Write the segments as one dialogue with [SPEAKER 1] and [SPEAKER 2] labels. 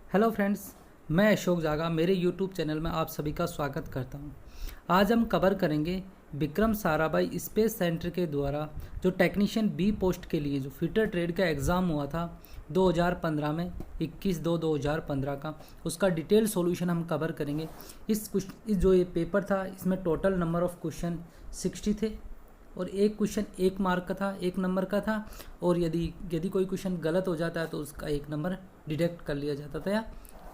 [SPEAKER 1] Hello friends, मैं अशोक जागा मेरे यूट्यूब चैनल में आप सभी का स्वागत करता हूं। आज हम कवर करेंगे विक्रम साराभाई स्पेस सेंटर के द्वारा जो टेक्नीशियन बी पोस्ट के लिए जो फिटर ट्रेड का एग्ज़ाम हुआ था 2015 में 21/2/2015 का, उसका डिटेल सॉल्यूशन हम कवर करेंगे। इस जो ये पेपर था इसमें टोटल नंबर ऑफ़ क्वेश्चन 60 थे और एक क्वेश्चन 1 मार्क का था, 1 नंबर का था। और यदि कोई क्वेश्चन गलत हो जाता है तो उसका 1 नंबर डिडक्ट कर लिया जाता था या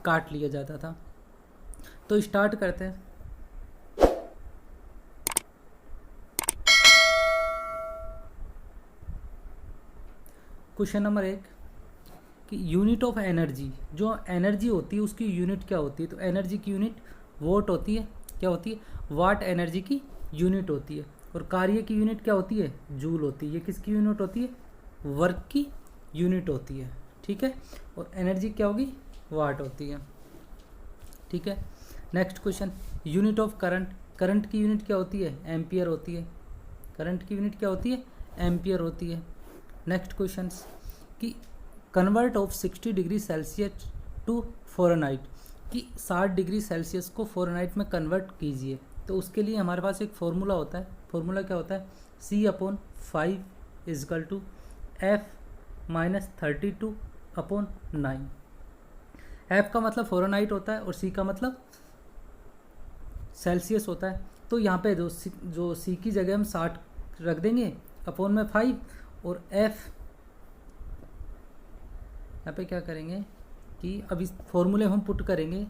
[SPEAKER 1] काट लिया जाता था। तो स्टार्ट करते हैं। क्वेश्चन नंबर 1 कि यूनिट ऑफ एनर्जी, जो एनर्जी होती है उसकी यूनिट क्या होती है। तो एनर्जी की यूनिट वॉट होती है। क्या होती है? वाट एनर्जी की यूनिट होती है। और कार्य की यूनिट क्या होती है? जूल होती है। ये किसकी यूनिट होती है? वर्क की यूनिट होती है। ठीक है। और एनर्जी क्या होगी? वाट होती है। ठीक है। Next question, unit of current, current की यूनिट क्या होती है? एम्पियर होती है। करंट की यूनिट क्या होती है? एम्पियर होती है। नेक्स्ट क्वेश्चन कि convert of 60 degree Celsius to Fahrenheit, कि 60 डिग्री सेल्सियस को फ़ारेनहाइट में कन्वर्ट कीजिए। तो उसके लिए हमारे पास एक फार्मूला होता है। फार्मूला क्या होता है? C/5 = F-32/9। F का मतलब फ़ारेनहाइट होता है और C का मतलब सेल्सियस होता है। तो यहाँ पे जो C की जगह हम 60 रख देंगे, अपॉन में 5, और F यहाँ पे क्या करेंगे कि अब इस फॉर्मूले हम पुट करेंगे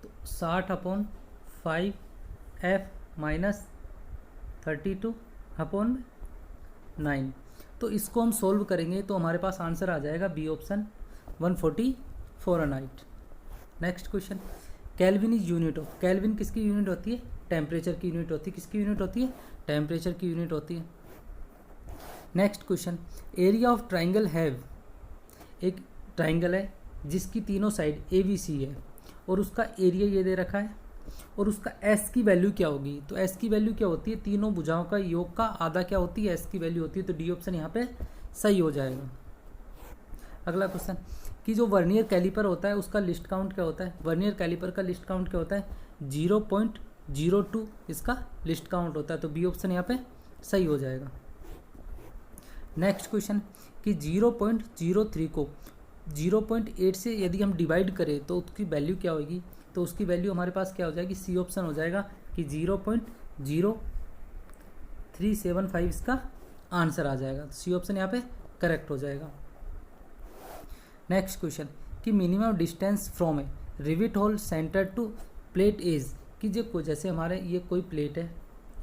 [SPEAKER 1] तो 60/5 F-32/9। तो इसको हम सोल्व करेंगे तो हमारे पास आंसर आ जाएगा B option 140 Fahrenheit. Next question, kelvin is unit of, kelvin किसकी यूनिट होती है? टेम्परेचर की यूनिट होती है। किसकी यूनिट होती है? टेम्परेचर की यूनिट होती है। Next question, area of triangle have, एक ट्राइंगल है जिसकी तीनों साइड ABC है और उसका एरिया ये दे रखा है और उसका S की वैल्यू क्या होगी। तो S की वैल्यू क्या होती है? तीनों भुजाओं का योग का आधा क्या होती है? S की वैल्यू होती है। तो डी ऑप्शन यहाँ पे सही हो जाएगा। अगला क्वेश्चन कि जो वर्नियर कैलिपर होता है उसका लिस्ट काउंट क्या होता है? वर्नियर कैलिपर का लिस्ट काउंट क्या होता है? 0.02 इसका लिस्ट काउंट होता है। तो बी ऑप्शन यहाँ पे सही हो जाएगा। नेक्स्ट क्वेश्चन कि 0.03 को 0.8 से यदि हम डिवाइड करें तो उसकी वैल्यू क्या होगी? तो उसकी वैल्यू हमारे पास क्या हो जाएगी? सी ऑप्शन हो जाएगा कि 0.0375 इसका आंसर आ जाएगा। सी ऑप्शन यहाँ पे करेक्ट हो जाएगा। नेक्स्ट क्वेश्चन कि minimum distance from a rivet hole centre to plate edge, कि जो जैसे हमारे ये कोई प्लेट है,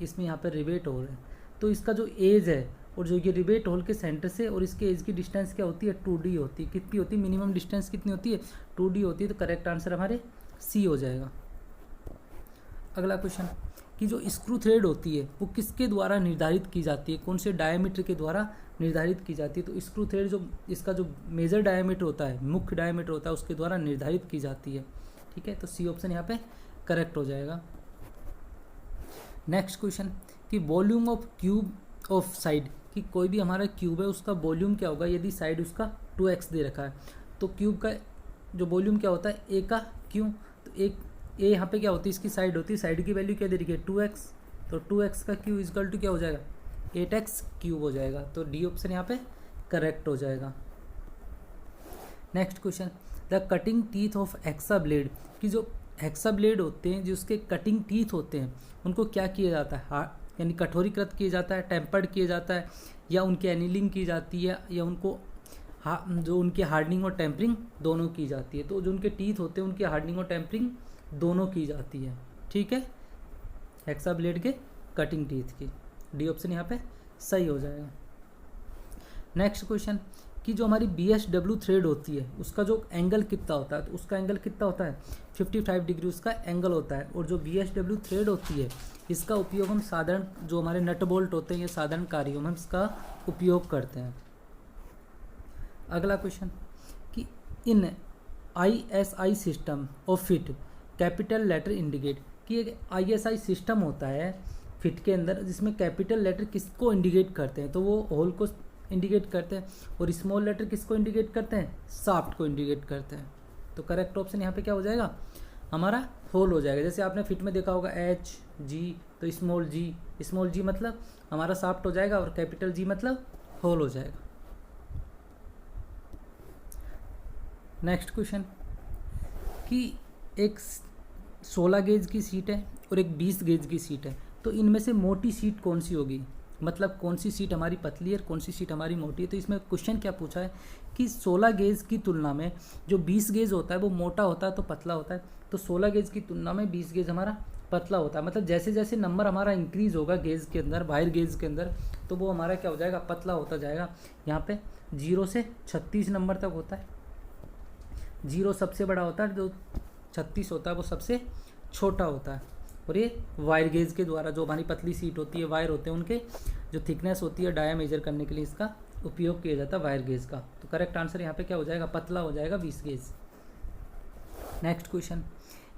[SPEAKER 1] इसमें यहाँ पे रिवेट होल है, तो इसका जो एज है और जो ये रिवेट होल के सेंटर से और इसके एज की डिस्टेंस क्या होती है? 2D होती है। कितनी होती है? मिनिमम डिस्टेंस कितनी होती है? 2D होती है। तो करेक्ट आंसर हमारे C हो जाएगा। अगला क्वेश्चन कि जो स्क्रू थ्रेड होती है वो किसके द्वारा निर्धारित की जाती है? कौन से डायमीटर के द्वारा निर्धारित की जाती है? तो स्क्रू थ्रेड जो इसका जो मेजर डायमीटर होता है, मुख्य डायमीटर होता है, उसके द्वारा निर्धारित की जाती है। ठीक है। तो C ऑप्शन यहाँ पे करेक्ट हो जाएगा। नेक्स्ट क्वेश्चन कि volume of cube of side, कि कोई भी हमारा क्यूब है उसका वॉल्यूम क्या होगा यदि साइड उसका 2x दे रखा है। तो क्यूब का जो वॉल्यूम क्या होता है? ए का क्यू। तो एक ए यहाँ पे क्या होती है? इसकी साइड होती है। साइड की वैल्यू क्या दे रही है? 2x। तो 2x का क्यू इक्वल टू क्या हो जाएगा? 8x क्यूब हो जाएगा। तो डी ऑप्शन यहाँ पे करेक्ट हो जाएगा। Next question, the cutting teeth of hexa blade, कि जो हेक्सा ब्लेड होते हैं, जो उसके कटिंग टीथ होते हैं, उनको क्या किया जाता है? यानी कठोरीकृत किया जाता है, टेम्पर्ड किया जाता है, या उनकी एनिलिंग की जाती है, या उनको जो उनकी हार्डनिंग और टेम्परिंग दोनों की जाती है। तो जो उनके टीथ होते हैं उनकी हार्डनिंग और टेम्परिंग दोनों की जाती है। ठीक है। हेक्सा ब्लेड के कटिंग टीथ की। डी ऑप्शन यहाँ पे सही हो जाएगा। नेक्स्ट क्वेश्चन कि जो हमारी BSW थ्रेड होती है उसका जो एंगल कितना होता है? तो उसका एंगल कितना होता है? 55 डिग्री उसका एंगल होता है। और जो BSW थ्रेड होती है इसका उपयोग हम साधारण जो हमारे नट बोल्ट होते हैं, ये साधारण कार्यों में हम इसका उपयोग करते हैं। अगला क्वेश्चन कि in ISI system of fit capital letter indicate, कि एक ISI सिस्टम होता है फिट के अंदर जिसमें कैपिटल लेटर किसको इंडिकेट करते हैं? तो वो होल को इंडिकेट करते हैं, और स्मॉल लेटर किसको इंडिकेट करते हैं, शाफ्ट को इंडिकेट करते हैं। तो करेक्ट ऑप्शन यहाँ पे क्या हो जाएगा, हमारा होल हो जाएगा। जैसे आपने फिट में देखा होगा एच जी, तो स्मॉल जी मतलब हमारा शाफ्ट हो जाएगा, और कैपिटल जी मतलब होल हो जाएगा। नेक्स्ट क्वेश्चन कि एक 16 गेज की सीट है और एक 20 गेज की सीट है, तो इनमें से मोटी सीट कौन सी होगी, मतलब कौन सी सीट हमारी पतली है और कौन सी सीट हमारी मोटी है। तो इसमें क्वेश्चन क्या पूछा है कि 16 गेज की तुलना में जो 20 गेज होता है वो मोटा होता है तो पतला होता है, तो 16 गेज की तुलना में 20 गेज हमारा पतला होता है। मतलब जैसे जैसे नंबर हमारा इंक्रीज होगा गेज के अंदर, वायर गेज के अंदर, तो वो हमारा क्या हो जाएगा, पतला होता जाएगा। यहाँ पे 0 से 36 नंबर तक होता है, 0 सबसे बड़ा होता है, जो 36 होता है वो सबसे छोटा होता है। और ये वायर गेज के द्वारा, जो हमारी पतली सीट होती है, वायर होते हैं, उनके जो थिकनेस होती है डाया मेजर करने के लिए इसका उपयोग किया जाता है वायर गेज का। तो करेक्ट आंसर यहाँ पे क्या हो जाएगा, पतला हो जाएगा 20 गेज। नेक्स्ट क्वेश्चन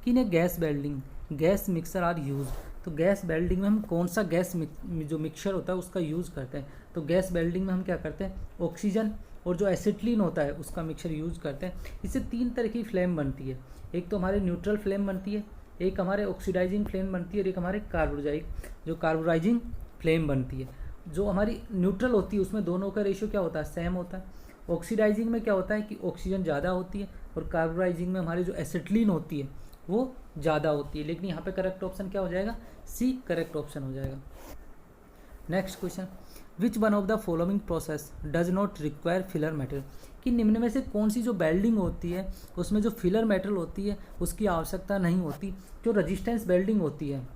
[SPEAKER 1] कि ने gas welding gas mixer are use, तो गैस वेल्डिंग में हम कौन सा गैस जो मिक्सचर होता है उसका यूज़ करते हैं। तो गैस वेल्डिंग में हम क्या करते हैं, ऑक्सीजन और जो एसिटिलीन होता है उसका मिक्सचर यूज़ करते हैं। इससे 3 तरह की फ्लेम बनती है, एक तो हमारे न्यूट्रल फ्लेम बनती है, एक हमारे ऑक्सीडाइजिंग फ्लेम बनती है, और एक हमारे कार्बोराइजिंग फ्लेम बनती है। जो हमारी न्यूट्रल होती है उसमें दोनों का रेशियो क्या होता है, सेम होता है। ऑक्सीडाइजिंग में क्या होता है कि ऑक्सीजन ज़्यादा होती है, और कार्बोराइजिंग में हमारी जो एसिटिलीन होती है वो ज़्यादा होती है। लेकिन यहाँ पे करेक्ट ऑप्शन क्या हो जाएगा, सी करेक्ट ऑप्शन हो जाएगा। Next question which one of the following process does not require filler material, कि निम्न में से कौन सी जो वेल्डिंग होती है उसमें जो फिलर मेटल होती है उसकी आवश्यकता नहीं होती। जो रजिस्टेंस वेल्डिंग होती है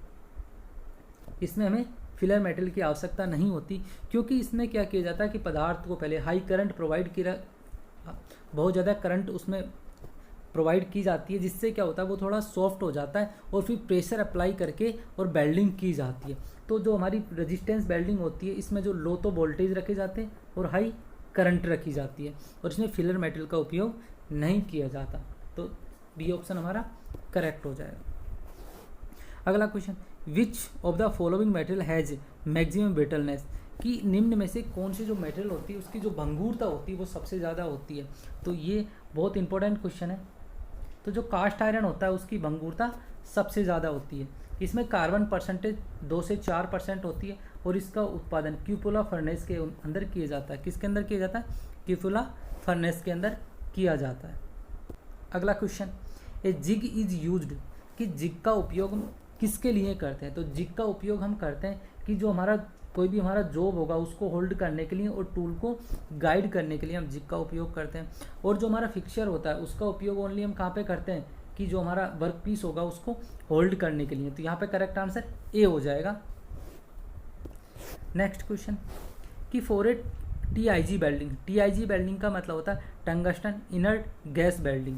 [SPEAKER 1] इसमें हमें फिलर मेटल की आवश्यकता नहीं होती, क्योंकि इसमें क्या किया जाता है कि पदार्थ को पहले हाई करंट प्रोवाइड किया, बहुत ज़्यादा करंट उसमें प्रोवाइड की जाती है, जिससे क्या होता है वो थोड़ा सॉफ्ट हो जाता है, और फिर प्रेशर अप्लाई करके और वेल्डिंग की जाती है। तो जो हमारी रेजिस्टेंस वेल्डिंग होती है इसमें जो लो तो वोल्टेज रखे जाते हैं और हाई करंट रखी जाती है, और इसमें फिलर मेटल का उपयोग नहीं किया जाता। तो बी ऑप्शन हमारा करेक्ट हो जाएगा। अगला question which of the following material has maximum brittleness, कि निम्न में से कौन सी जो मेटेरियल होती है उसकी जो भंगुरता होती है वो सबसे ज़्यादा होती है। तो ये बहुत इंपॉर्टेंट क्वेश्चन है। तो जो कास्ट आयरन होता है उसकी भंगुरता सबसे ज़्यादा होती है। इसमें कार्बन परसेंटेज 2 से 4% होती है, और इसका उत्पादन क्यूपुला फर्नेस के अंदर किया जाता है। किसके अंदर किया जाता है, क्यूपुला फर्नेस के अंदर किया जाता है। अगला question a jig is used, कि जिग का उपयोग किसके लिए करते हैं। तो जिग का उपयोग हम करते हैं कि जो हमारा कोई भी हमारा जॉब होगा उसको होल्ड करने के लिए और टूल को गाइड करने के लिए हम जिग का उपयोग करते हैं। और जो हमारा फिक्सचर होता है उसका उपयोग ओनली हम कहाँ पे करते हैं, कि जो हमारा वर्क पीस होगा उसको होल्ड करने के लिए। तो यहाँ पे करेक्ट आंसर ए हो जाएगा। नेक्स्ट क्वेश्चन कि for A TIG welding, TIG welding का मतलब होता है टंगस्टन इनर्ट गैस वेल्डिंग,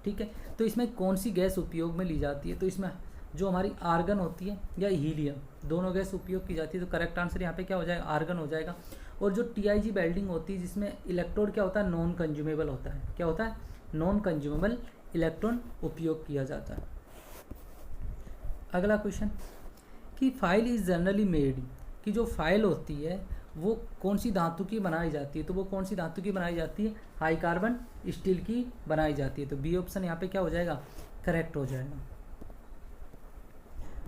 [SPEAKER 1] ठीक है। तो इसमें कौन सी गैस उपयोग में ली जाती है, तो इसमें जो हमारी आर्गन होती है या हीलियम, दोनों गैस उपयोग की जाती है। तो करेक्ट आंसर यहाँ पे क्या हो जाएगा, आर्गन हो जाएगा। और जो TIG वेल्डिंग होती है जिसमें इलेक्ट्रोड क्या होता है, नॉन कंज्यूमेबल होता है। क्या होता है, नॉन कंज्यूमेबल इलेक्ट्रॉन उपयोग किया जाता है। अगला क्वेश्चन कि फाइल इज जनरली मेड, कि जो फाइल होती है वो कौन सी धातु की बनाई जाती है। तो वो कौन सी धातु की बनाई जाती है, हाई कार्बन स्टील की बनाई जाती है। तो बी ऑप्शन यहाँ पे क्या हो जाएगा, करेक्ट हो जाएगा।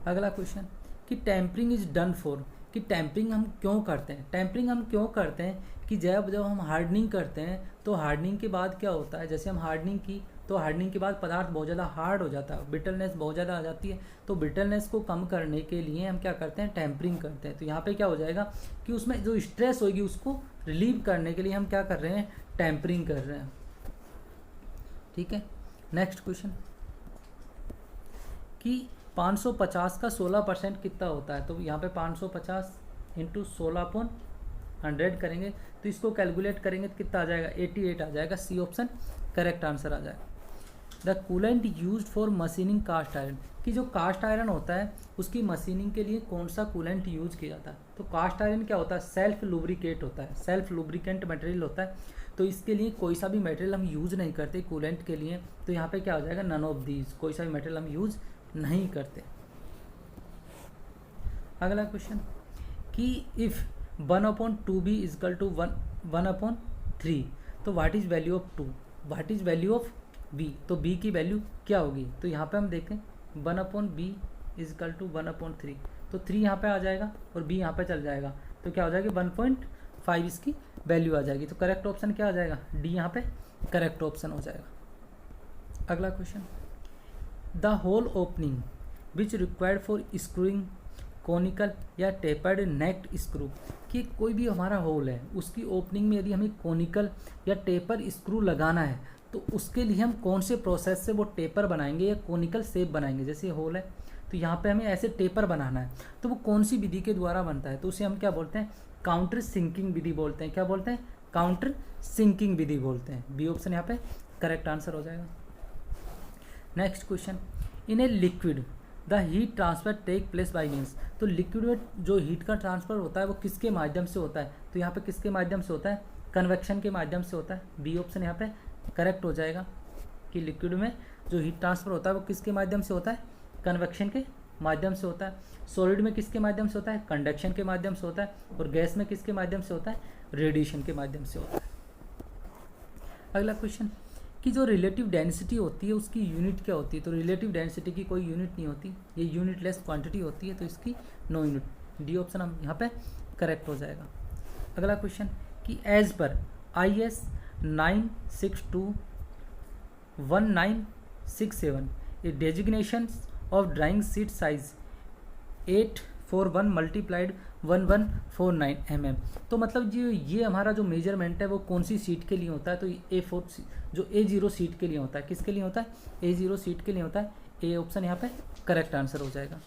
[SPEAKER 1] अगला क्वेश्चन कि टेम्परिंग इज डन फॉर, कि टेम्परिंग हम क्यों करते हैं। टेम्परिंग हम क्यों करते हैं कि जब हम हार्डनिंग करते हैं तो हार्डनिंग के बाद क्या होता है, जैसे हम हार्डनिंग की तो हार्डनिंग के बाद पदार्थ बहुत ज़्यादा हार्ड हो जाता है, ब्रिटलनेस बहुत ज़्यादा आ जाती है। तो ब्रिटलनेस को कम करने के लिए हम क्या करते हैं, टेम्परिंग करते हैं। तो यहाँ पे क्या हो जाएगा कि उसमें जो स्ट्रेस होगी उसको रिलीव करने के लिए हम क्या कर रहे हैं, टेम्परिंग कर रहे हैं, ठीक है। नेक्स्ट क्वेश्चन कि 550 का 16% कितना होता है। तो यहाँ पे 550 इंटू 16/100 करेंगे तो इसको कैलकुलेट करेंगे तो कितना आ जाएगा, 88 आ जाएगा। सी ऑप्शन करेक्ट आंसर आ जाएगा। The coolant used for machining cast iron, कि जो कास्ट आयरन होता है उसकी मशीनिंग के लिए कौन सा कूलेंट यूज किया जाता है। तो कास्ट आयरन क्या होता है, सेल्फ लुब्रिकेट होता है, सेल्फ लुब्रिकेंट मटेरियल होता है। तो इसके लिए कोई सा भी मटेरियल हम यूज़ नहीं करते कूलेंट के लिए। तो यहाँ पे क्या हो जाएगा, नन ऑफ दीज, कोई सा भी मटेरियल हम यूज़ नहीं करते। अगला क्वेश्चन कि इफ़ 1/2b इजकल टू 1 1/3। तो what is value of 2, what is value of b, तो b की वैल्यू क्या होगी, तो यहाँ पे हम देखें 1/b इजकल टू 1/3, तो 3 यहाँ पे आ जाएगा और b यहाँ पे चल जाएगा, तो क्या हो जाएगी 1.5 इसकी वैल्यू आ जाएगी। तो करेक्ट ऑप्शन क्या आ जाएगा, डी यहाँ पे करेक्ट ऑप्शन हो जाएगा। अगला question, the hole opening which required for screwing conical या टेपर्ड नेक्ड स्क्रू, कि कोई भी हमारा होल है उसकी ओपनिंग में यदि हमें कॉनिकल या टेपर स्क्रू लगाना है तो उसके लिए हम कौन से प्रोसेस से वो टेपर बनाएंगे या कॉनिकल शेप बनाएंगे। जैसे होल है तो यहाँ पे हमें ऐसे टेपर बनाना है, तो वो कौन सी विधि के द्वारा बनता है, तो उसे हम क्या बोलते हैं, काउंटर सिंकिंग विधि बोलते हैं। क्या बोलते हैं, काउंटर सिंकिंग विधि बोलते हैं। बी ऑप्शन यहाँ पे करेक्ट आंसर हो जाएगा। Next question, in a liquid the heat transfer take place by means, तो लिक्विड में जो हीट का ट्रांसफर होता है वो किसके माध्यम से होता है, तो यहाँ पे किसके माध्यम से होता है, कन्वेक्शन के माध्यम से होता है। बी ऑप्शन यहाँ पे करेक्ट हो जाएगा कि लिक्विड में जो हीट ट्रांसफर होता है वो किसके माध्यम से होता है, कन्वेक्शन के माध्यम से होता है। सॉलिड में किसके माध्यम से होता है, कंडक्शन के माध्यम से होता है। और गैस में किसके माध्यम से होता है, रेडिएशन के माध्यम से होता है। अगला क्वेश्चन, कि जो रिलेटिव डेंसिटी होती है उसकी यूनिट क्या होती है, तो रिलेटिव डेंसिटी की कोई यूनिट नहीं होती, ये यूनिटलेस क्वांटिटी होती है, तो इसकी नो यूनिट। डी ऑप्शन हम यहाँ पे करेक्ट हो जाएगा। अगला क्वेश्चन, कि एज पर IS 9621967 A designation of drawing sheet size 841 multiplied 1149 mm, तो मतलब ये हमारा जो मेजरमेंट है वो कौन सी सीट के लिए होता है, तो A4 जो A0 सीट के लिए होता है, किसके लिए होता है, A0 सीट के लिए होता है। ए ऑप्शन यहाँ पे करेक्ट आंसर हो जाएगा।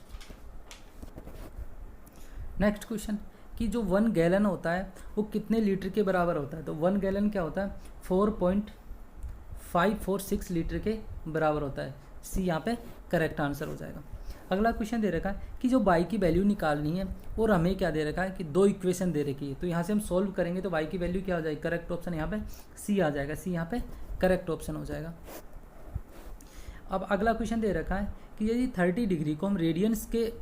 [SPEAKER 1] नेक्स्ट क्वेश्चन, कि जो 1 गैलन होता है वो कितने लीटर के बराबर होता है, तो 1 गैलन क्या होता है, 4.546 लीटर के बराबर होता है। सी यहाँ पे करेक्ट आंसर हो जाएगा। अगला क्वेश्चन दे रखा है कि जो y की वैल्यू निकालनी है और हमें क्या दे रखा है कि 2 इक्वेशन दे रखी है, तो यहाँ से हम सॉल्व करेंगे तो y की वैल्यू क्या हो जाएगी, करेक्ट ऑप्शन यहाँ पे सी आ जाएगा। सी यहाँ पे करेक्ट ऑप्शन हो जाएगा। अब अगला क्वेश्चन दे रखा है कि यदि 30 डिग्री को हम रेडियंस के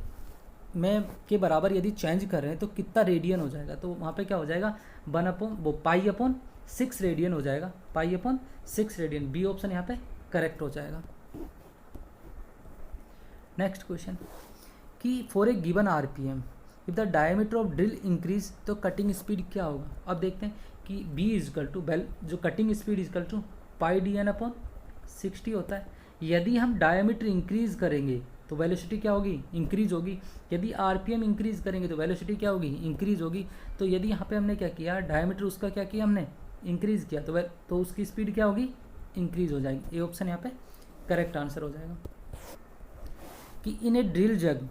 [SPEAKER 1] बराबर यदि चेंज कर रहे हैं तो कितना रेडियन हो जाएगा, तो वहाँ पे क्या हो जाएगा, पाई/6 रेडियन हो जाएगा, पाई/6 रेडियन। बी ऑप्शन यहाँ पे करेक्ट हो जाएगा। नेक्स्ट क्वेश्चन, कि for a given RPM if the diameter of drill increase तो कटिंग स्पीड क्या होगा। अब देखते हैं कि B इजकल टू जो cutting speed equal to πdn/60 होता है। यदि हम डायमीटर इंक्रीज करेंगे तो वेलोसिटी क्या होगी, इंक्रीज होगी। यदि RPM इंक्रीज करेंगे तो वेलोसिटी क्या होगी, इंक्रीज होगी। तो यदि यहाँ पे हमने क्या किया, डायमीटर उसका क्या किया हमने, इंक्रीज किया, तो उसकी स्पीड क्या होगी, इंक्रीज हो जाएगी। ए ऑप्शन यहाँ पे करेक्ट आंसर हो जाएगा। कि in a drill jig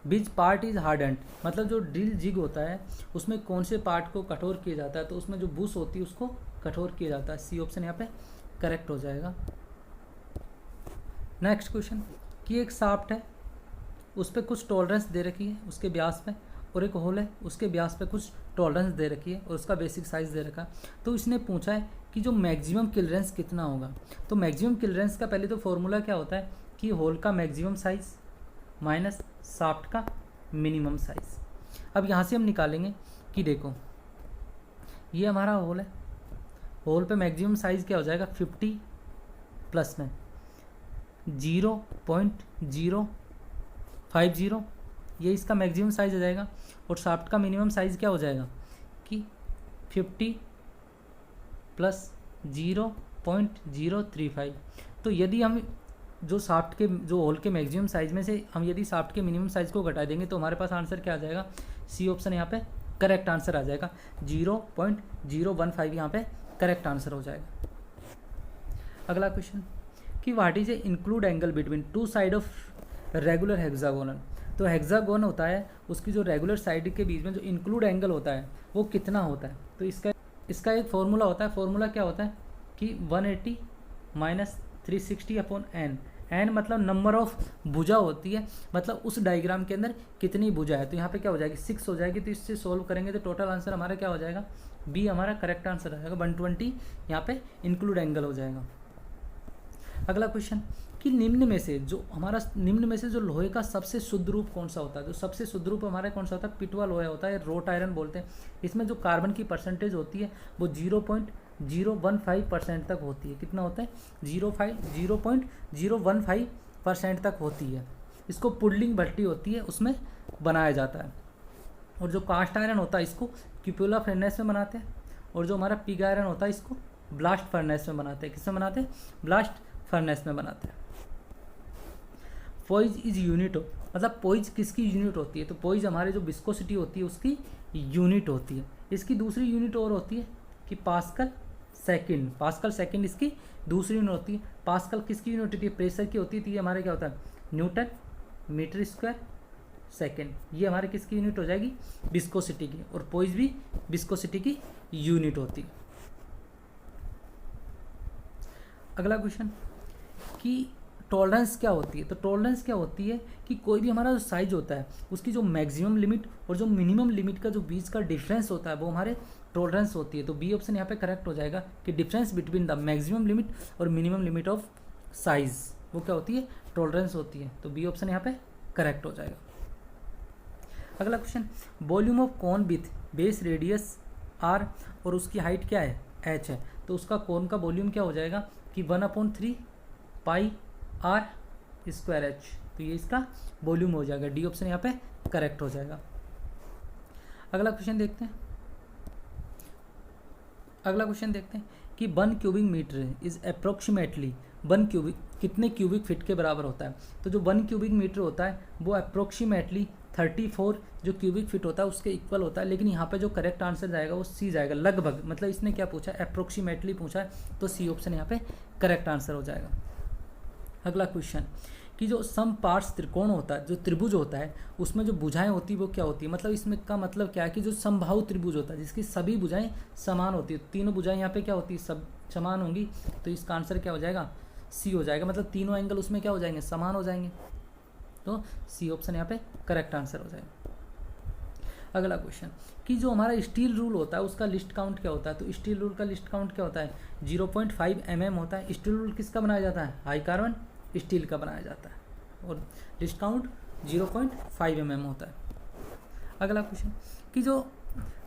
[SPEAKER 1] which part is hardened, मतलब जो ड्रिल जिग होता है उसमें कौन से पार्ट को कठोर किया जाता है, तो उसमें जो बुश होती है उसको कठोर किया जाता है। सी ऑप्शन यहाँ पे करेक्ट हो जाएगा। नेक्स्ट क्वेश्चन, कि एक शाफ्ट है उस पर कुछ टॉलरेंस दे रखी है उसके व्यास पे, और एक होल है उसके व्यास पे कुछ टॉलरेंस दे रखी है और उसका बेसिक साइज दे रखा है। तो इसने पूछा है कि जो मैक्सिमम क्लियरेंस कितना होगा। तो मैक्सिमम क्लियरेंस का पहले तो फॉर्मूला क्या होता है कि होल का मैक्सिमम साइज माइनस शाफ्ट का मिनिमम साइज। अब यहाँ से हम निकालेंगे कि देखो ये हमारा होल है, होल पे मैक्सिमम साइज क्या हो जाएगा 50 प्लस में 0.050, ये इसका मैक्सिमम साइज हो जाएगा। और शाफ्ट का मिनिमम साइज क्या हो जाएगा कि 50 प्लस 0.035। तो यदि हम जो शाफ्ट के जो होल के मैक्सिमम साइज में से हम यदि शाफ्ट के मिनिमम साइज को घटा देंगे तो हमारे पास आंसर क्या आ जाएगा, सी ऑप्शन यहाँ पे करेक्ट आंसर आ जाएगा। 0.015 यहाँ पे करेक्ट आंसर हो जाएगा। अगला क्वेश्चन, कि what is a include angle between 2 side of regular hexagonal. तो हेक्सागोन होता है उसकी जो रेगुलर साइड के बीच में जो इंक्लूड एंगल होता है वो कितना होता है। तो इसका एक फॉर्मूला होता है। फॉर्मूला क्या होता है कि 180 माइनस 360/n। एन मतलब नंबर ऑफ भुजा होती है, मतलब उस डायग्राम के अंदर कितनी भुजा है। तो यहाँ पे क्या हो जाएगी 6 हो जाएगी। तो इससे सोल्व करेंगे तो टोटल आंसर हमारा क्या हो जाएगा, बी हमारा करेक्ट आंसर आ जाएगा। 120 यहाँ पे इंक्लूड एंगल हो जाएगा। अगला क्वेश्चन कि निम्न में से जो लोहे का सबसे शुद्ध रूप कौन सा होता है? जो सबसे शुद्ध रूप हमारा कौन सा होता है? पिटवा लोहा होता है, रोट आयरन बोलते हैं। इसमें जो कार्बन की परसेंटेज होती है वो 0.015% तक होती है। कितना होता है? 0.015% तक होती है। इसको पुडलिंग भट्टी होती है, उसमें बनाया जाता है। और जो कास्ट आयरन होता है इसको क्यूपुला फर्नेस में बनाते हैं, और जो हमारा पिग आयरन होता है इसको ब्लास्ट फर्नेस में बनाते हैं। किसमें बनाते हैं? ब्लास्ट फर्नेस में बनाते हैं। पोइज इज यूनिट ऑफ, मतलब पोइज किसकी यूनिट होती है? तो पोइज हमारे जो विस्कोसिटी होती है उसकी यूनिट होती है। इसकी दूसरी यूनिट और होती है कि पास्कल सेकंड। पास्कल सेकंड इसकी दूसरी यूनिट होती है। पास्कल किसकी यूनिट होती है? प्रेशर की होती है। तो ये हमारे क्या होता है? Newton metre square second. ये हमारे किसकी यूनिट हो जाएगी? विस्कोसिटी की। और पोइज भी विस्कोसिटी की यूनिट होती है। अगला क्वेश्चन कि टॉलरेंस क्या होती है? तो टॉलरेंस क्या होती है कि कोई भी हमारा जो साइज होता है उसकी जो मैक्सिमम लिमिट और जो मिनिमम लिमिट का जो बीच का डिफरेंस होता है वो हमारे टॉलरेंस होती है। तो बी ऑप्शन यहाँ पे करेक्ट हो जाएगा कि difference between the maximum limit और मिनिमम लिमिट ऑफ साइज वो क्या होती है? टॉलरेंस होती है। तो बी ऑप्शन यहाँ पे करेक्ट हो जाएगा। अगला question, volume of cone with base radius R और उसकी हाइट क्या है? एच है। तो उसका कोन का वॉल्यूम क्या हो जाएगा कि 1/3 पाई आर स्क्वायर एच। तो ये इसका वॉल्यूम हो जाएगा। डी ऑप्शन यहाँ पे करेक्ट हो जाएगा। अगला क्वेश्चन देखते हैं। कि 1 cubic metre is approximately 1 cubic कितने क्यूबिक फीट के बराबर होता है? तो जो 1 क्यूबिक मीटर होता है वो अप्रोक्सीमेटली 34 जो क्यूबिक फीट होता है उसके इक्वल होता है। लेकिन यहाँ पे जो करेक्ट आंसर जाएगा वो सी जाएगा, लगभग। मतलब इसने क्या पूछा है? अप्रोक्सीमेटली पूछा है, तो सी ऑप्शन यहाँ पे करेक्ट आंसर हो जाएगा। अगला क्वेश्चन कि जो सम पार्ट्स त्रिकोण होता है, जो त्रिभुज होता है उसमें जो भुजाएं होती है वो क्या होती है? मतलब इसमें का मतलब क्या है कि जो समबाहु त्रिभुज होता है जिसकी सभी भुजाएं समान होती है, तीनों भुजाएं यहाँ पे क्या होती है? सब समान होंगी। तो इसका आंसर क्या हो जाएगा? सी हो जाएगा। मतलब तीनों एंगल उसमें क्या हो जाएंगे? समान हो जाएंगे। तो सी ऑप्शन यहाँ पे करेक्ट आंसर हो जाएगा। अगला क्वेश्चन कि जो हमारा स्टील रूल होता है उसका लिस्ट काउंट क्या होता है? तो स्टील रूल का लिस्ट काउंट क्या होता है? 0.5 mm होता है। स्टील रूल किसका बनाया जाता है? हाई कार्बन स्टील का बनाया जाता है, और लिस्ट काउंट 0.5 mm होता है। अगला क्वेश्चन कि जो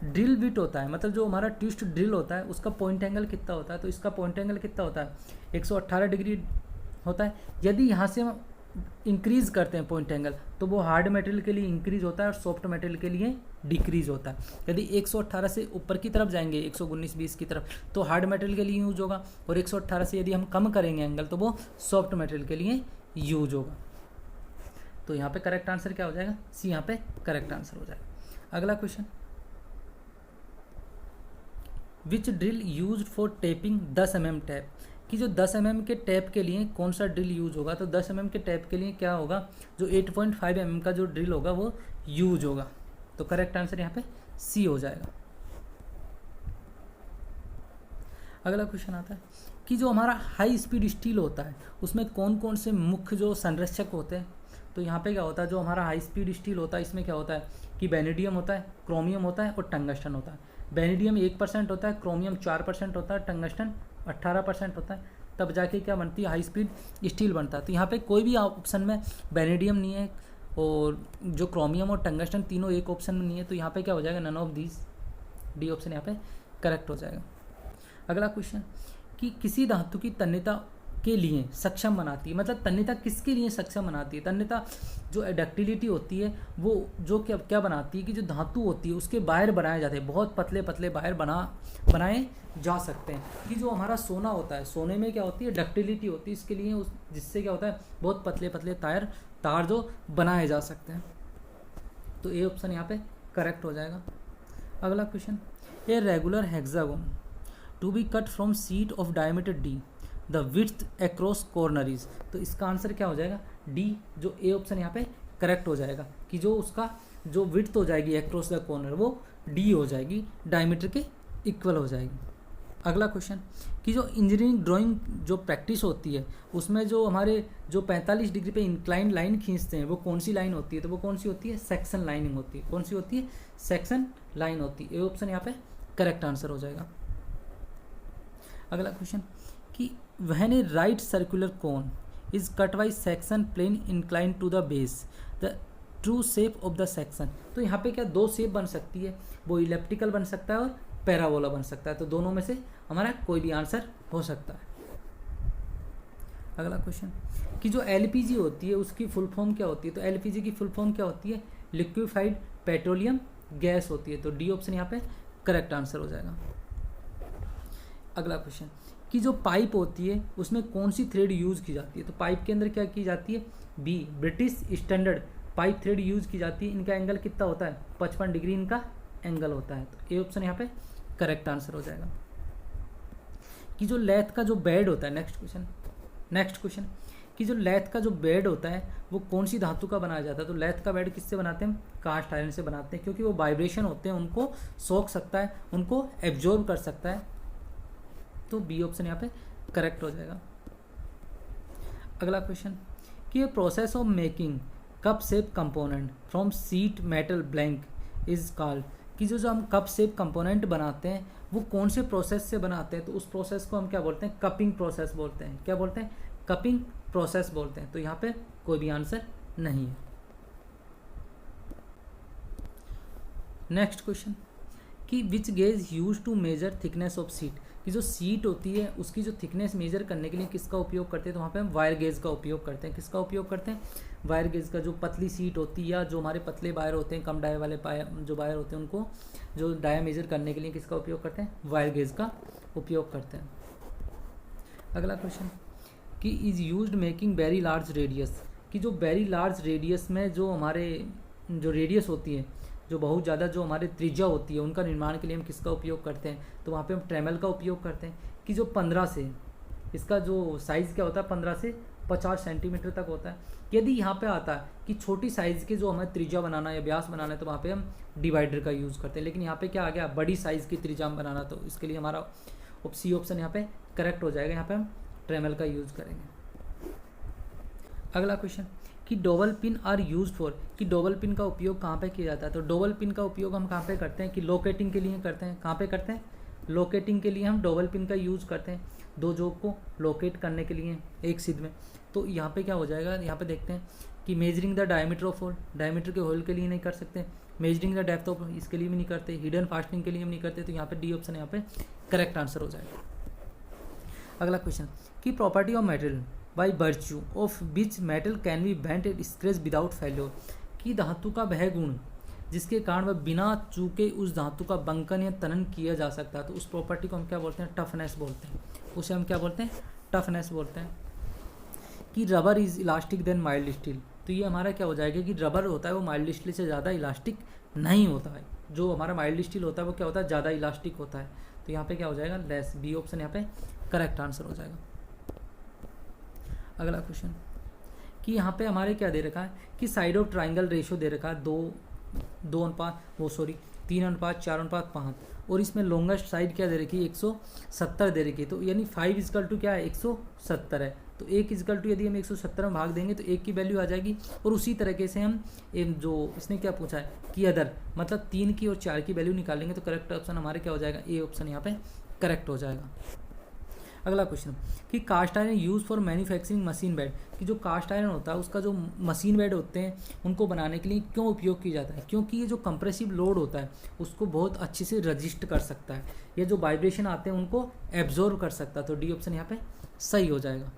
[SPEAKER 1] ड्रिल बिट होता है, मतलब जो हमारा ट्विस्ट ड्रिल होता है उसका पॉइंट एंगल कितना होता है? तो इसका पॉइंट एंगल कितना होता है? 118 डिग्री होता है। यदि यहाँ से हम इंक्रीज करते हैं पॉइंट एंगल तो वो हार्ड मटेरियल के लिए इंक्रीज होता है और सॉफ्ट मटेरियल के लिए डिक्रीज होता है। यदि 118 से ऊपर की तरफ जाएंगे 119-20 की तरफ तो हार्ड मटेरियल के लिए यूज होगा, और 118 से यदि हम कम करेंगे एंगल तो वो सॉफ्ट मटेरियल के लिए यूज होगा। तो यहाँ पे करेक्ट आंसर क्या हो जाएगा? सी यहाँ पे करेक्ट आंसर हो जाएगा। अगला question, which drill use for tapping 10 mm tap? कि जो 10 mm के टैप के लिए कौन सा ड्रिल यूज होगा? तो 10 mm के टैप के लिए क्या होगा? जो 8.5 mm का जो ड्रिल होगा वो यूज होगा। तो करेक्ट आंसर यहाँ पे सी हो जाएगा। अगला क्वेश्चन आता है कि जो हमारा हाई स्पीड स्टील होता है उसमें कौन कौन से मुख्य जो संरक्षक होते हैं? तो यहाँ पे क्या होता है? जो हमारा हाई स्पीड स्टील होता है इसमें क्या होता है कि वेनेडियम होता है, क्रोमियम होता है और टंगस्टन होता है। वेनेडियम 1% होता है, क्रोमियम 4% होता है, टंगस्टन 18% होता है। तब जाके क्या बनती है? हाई स्पीड स्टील बनता है। तो यहाँ पे कोई भी ऑप्शन में वेनेडियम नहीं है, और जो क्रोमियम और टंगस्टन तीनों एक ऑप्शन में नहीं है। तो यहाँ पे क्या हो जाएगा? None of these. D option यहाँ पे करेक्ट हो जाएगा। अगला क्वेश्चन कि किसी धातु की तन्यता के लिए सक्षम बनाती है, मतलब तन्यता किसके लिए सक्षम बनाती है? तन्यता जो डक्टिलिटी होती है वो जो क्या बनाती है कि जो धातु होती है उसके वायर बनाए जाते हैं, बहुत पतले पतले वायर बनाए जा सकते हैं। कि जो हमारा सोना होता है, सोने में क्या होती है? डक्टिलिटी होती है, इसके लिए जिससे क्या होता है? बहुत पतले पतले तार जो बनाए जा सकते हैं। तो ए ऑप्शन यहाँ पे करेक्ट हो जाएगा। अगला question, a regular hexagon to be cut from sheet of diameter D the width across corner is. तो इसका आंसर क्या हो जाएगा? डी। जो ए ऑप्शन यहाँ पे करेक्ट हो जाएगा कि जो उसका जो विड्थ हो जाएगी अक्रॉस द कॉर्नर वो डी हो जाएगी, डायमीटर के इक्वल हो जाएगी। अगला क्वेश्चन कि जो इंजीनियरिंग ड्राइंग जो प्रैक्टिस होती है उसमें जो हमारे जो 45 डिग्री पे इंक्लाइन लाइन खींचते हैं वो कौन सी लाइन होती है? तो वो कौन सी होती है? सेक्शन लाइनिंग होती है। कौन सी होती है? सेक्शन लाइन होती है। ए ऑप्शन यहाँ पे करेक्ट आंसर हो जाएगा। अगला क्वेश्चन कि when a right circular cone is cut by section plane incline to the base the true shape of the section. तो यहाँ पे क्या दो शेप बन सकती है, वो इलेप्टिकल बन सकता है और पैराबोला बन सकता है। तो दोनों में से हमारा कोई भी आंसर हो सकता है। अगला क्वेश्चन कि जो एलपीजी होती है उसकी फुल फॉर्म क्या होती है। तो एलपीजी की फुल फॉर्म क्या होती है, लिक्विफाइड पेट्रोलियम गैस होती है। तो डी ऑप्शन यहाँ पे करेक्ट आंसर हो जाएगा। अगला क्वेश्चन कि जो पाइप होती है उसमें कौन सी थ्रेड यूज़ की जाती है। तो पाइप के अंदर क्या की जाती है, B British standard pipe thread use की जाती है। इनका एंगल कितना होता है, 55 डिग्री इनका एंगल होता है। तो ए ऑप्शन यहाँ पे करेक्ट आंसर हो जाएगा। कि जो लेथ का जो बेड होता है, नेक्स्ट क्वेश्चन कि जो लेथ का जो बेड होता है वो कौन सी धातु का बनाया जाता है। तो लेथ का बेड किससे बनाते हैं, कास्ट आयरन से बनाते हैं, क्योंकि वो वाइब्रेशन होते हैं उनको सोख सकता है, उनको एब्जॉर्ब कर सकता है। तो बी ऑप्शन यहाँ पे करेक्ट हो जाएगा। अगला क्वेश्चन कि process of making cup shape component from sheet metal blank is called. कि जो हम कप शेप कंपोनेंट बनाते हैं वो कौन से प्रोसेस से बनाते हैं। तो उस प्रोसेस को हम क्या बोलते हैं, कपिंग प्रोसेस बोलते हैं। क्या बोलते हैं, कपिंग प्रोसेस बोलते हैं। तो यहाँ पे कोई भी आंसर नहीं है। नेक्स्ट क्वेश्चन कि which gauge use to measure thickness of sheet. कि जो शीट होती है उसकी जो थिकनेस मेजर करने के लिए किसका उपयोग करते हैं। तो वहाँ पे हम वायर गेज का उपयोग करते हैं। किसका उपयोग करते हैं, वायर गेज का। जो पतली शीट होती है या जो हमारे पतले वायर होते हैं, कम डाय वाले जो वायर होते हैं, उनको जो डाया मेजर करने के लिए किसका उपयोग करते हैं, वायर गेज का उपयोग करते हैं। अगला क्वेश्चन कि is used making very large radius. कि जो वेरी लार्ज रेडियस में जो हमारे जो रेडियस होती है, जो बहुत ज़्यादा जो हमारे त्रिज्या होती है, उनका निर्माण के लिए हम किसका उपयोग करते हैं। तो वहाँ पे हम ट्रेमल का उपयोग करते हैं। कि जो 15 से इसका जो साइज़ क्या होता है, 15 से 50 सेंटीमीटर तक होता है। यदि यहाँ पे आता है कि छोटी साइज़ के जो हमें त्रिज्या बनाना या व्यास बनाना है, तो वहाँ पे हम डिवाइडर का यूज़ करते हैं। लेकिन यहाँ पे क्या आ गया, बड़ी साइज़ की त्रिज्या बनाना, तो इसके लिए हमारा सी ऑप्शन यहाँ पे करेक्ट हो जाएगा। यहाँ पे हम ट्रेमल का यूज़ करेंगे। अगला क्वेश्चन कि double pin are use for. कि डबल पिन का उपयोग कहाँ पे किया जाता है। तो डबल पिन का उपयोग हम कहाँ पे करते हैं, कि लोकेटिंग के लिए करते हैं। कहाँ पे करते हैं, लोकेटिंग के लिए हम डबल पिन का यूज़ करते हैं, दो जॉब को लोकेट करने के लिए एक सिद्ध में। तो यहाँ पे क्या हो जाएगा, यहाँ पे देखते हैं कि measuring the diameter of hole, diameter के होल के लिए नहीं कर सकते। मेजरिंग द डेप्थ ऑफ, इसके लिए भी नहीं करते। हिडन फास्टनिंग के लिए हम नहीं करते। तो यहाँ पे डी ऑप्शन यहाँ पे करेक्ट आंसर हो जाएगा। अगला क्वेश्चन कि property of material by virtue of which metal can be bent and scratch without failure. कि धातु का वह गुण जिसके कारण वह बिना चूके उस धातु का बंकन या तनन किया जा सकता है। तो उस प्रॉपर्टी को हम क्या बोलते हैं, टफनेस बोलते हैं। उसे हम क्या बोलते हैं, टफनेस बोलते हैं। कि rubber is elastic than mild steel. तो ये हमारा क्या हो जाएगा कि रबर होता है वो माइल्ड स्टील से ज़्यादा इलास्टिक नहीं होता है। जो हमारा माइल्ड स्टील होता है वो क्या होता है, ज़्यादा इलास्टिक होता है। तो यहाँ पे क्या हो जाएगा, लेस। बी ऑप्शन यहाँ पे करेक्ट आंसर हो जाएगा। अगला क्वेश्चन कि यहाँ पे हमारे क्या दे रखा है कि साइड ऑफ ट्राइंगल रेशियो दे रखा है 3:4:5 और इसमें लॉन्गेस्ट साइड क्या दे रखी है, 170 दे रखी है। तो यानी 5 क्या है, 170 है। तो 1 यदि हम 170 में भाग देंगे तो 1 की वैल्यू आ जाएगी। और उसी तरीके से हम जो इसने क्या पूछा है कि अदर, मतलब 3 की और 4 की वैल्यू निकालेंगे। तो करेक्ट ऑप्शन हमारे क्या हो जाएगा, ए ऑप्शन यहाँ पे करेक्ट हो जाएगा। अगला क्वेश्चन कि cast iron use for manufacturing machine bed. कि जो कास्ट आयरन होता है उसका जो मशीन बेड होते हैं उनको बनाने के लिए क्यों उपयोग किया जाता है, क्योंकि ये जो कंप्रेसिव लोड होता है उसको बहुत अच्छे से रजिस्ट कर सकता है। ये जो वाइब्रेशन आते हैं उनको एब्जॉर्व कर सकता है। तो डी ऑप्शन यहाँ पे सही हो जाएगा।